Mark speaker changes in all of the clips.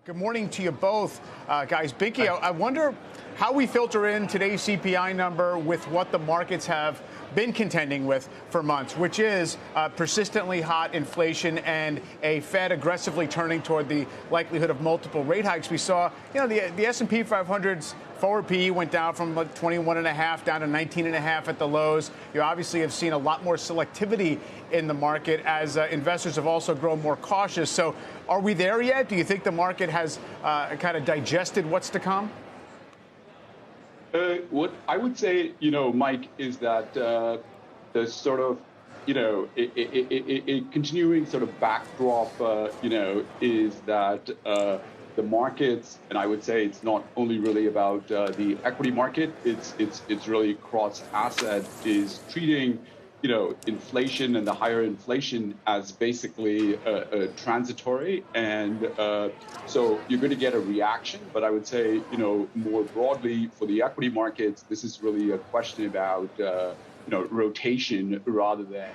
Speaker 1: Good morning to you both, guys. Binky, I wonder how we filter in today's CPI number with what the markets have been contending with for months, which is persistently hot inflation and a Fed aggressively turning toward the likelihood of multiple rate hikes. We saw, the S&P 500's forward PE went down from 21.5 down to 19.5 at the lows. You obviously have seen a lot more selectivity in the market as investors have also grown more cautious. So are we there yet? Do you think the market has kind of digested what's to come?
Speaker 2: What I would say, Mike, is that the sort of, a continuing sort of backdrop, is that the markets, and I would say it's not only really about the equity market, it's really cross asset, is treating, inflation and the higher inflation as basically transitory. And so you're going to get a reaction. But I would say, more broadly for the equity markets, this is really a question about, rotation rather than,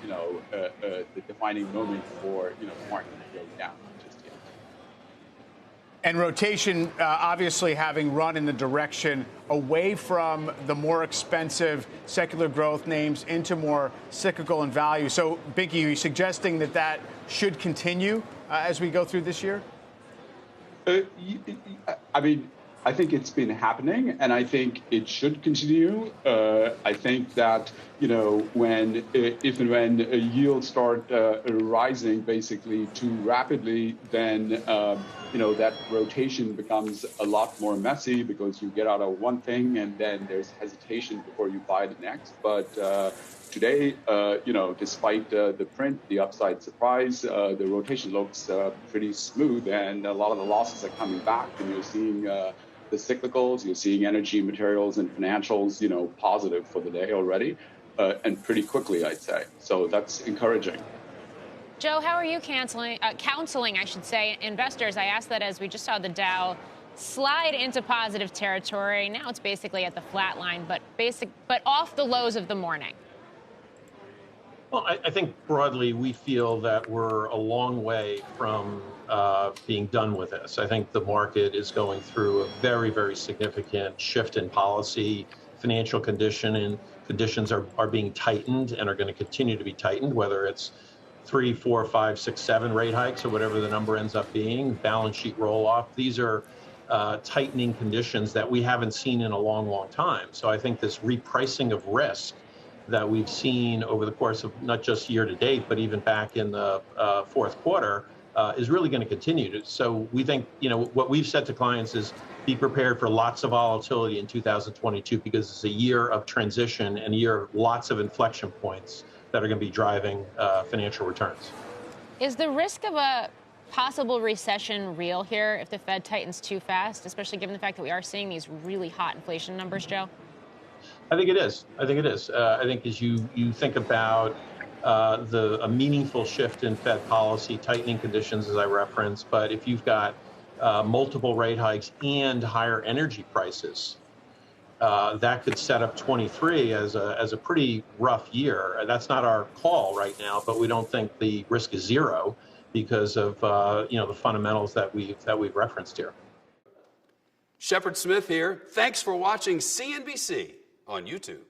Speaker 2: the defining moment for, the market to go down.
Speaker 1: And rotation, obviously, having run in the direction away from the more expensive secular growth names into more cyclical and value. So, Binky, are you suggesting that should continue as we go through this year?
Speaker 2: I think it's been happening, and I think it should continue. I think that, if and when yields start rising basically too rapidly, then, that rotation becomes a lot more messy because you get out of one thing and then there's hesitation before you buy the next. But today, despite the print, the upside surprise, the rotation looks pretty smooth, and a lot of the losses are coming back, and you're seeing the cyclicals, you're seeing energy, materials, and financials, positive for the day already, and pretty quickly, I'd say. So that's encouraging.
Speaker 3: Joe, how are you counseling, investors? I asked that as we just saw the Dow slide into positive territory. Now it's basically at the flat line, but off the lows of the morning.
Speaker 4: Well, I think broadly we feel that we're a long way from being done with this. I think the market is going through a very, very significant shift in policy. Financial conditions are being tightened and are going to continue to be tightened, whether it's 3, 4, 5, 6, 7 rate hikes or whatever the number ends up being, balance sheet roll off. These are tightening conditions that we haven't seen in a long, long time. So I think this repricing of risk that we've seen over the course of not just year to date, but even back in the fourth quarter, is really going to continue. So we think, what we've said to clients is be prepared for lots of volatility in 2022 because it's a year of transition and a year of lots of inflection points that are going to be driving financial returns.
Speaker 3: Is the risk of a possible recession real here if the Fed tightens too fast, especially given the fact that we are seeing these really hot inflation numbers, Joe?
Speaker 4: I think it is. I think as you think about a meaningful shift in Fed policy, tightening conditions, as I referenced, but if you've got multiple rate hikes and higher energy prices, that could set up 23 as a pretty rough year. That's not our call right now, but we don't think the risk is zero because of the fundamentals that we've referenced here.
Speaker 5: Shepard Smith here. Thanks for watching CNBC on YouTube.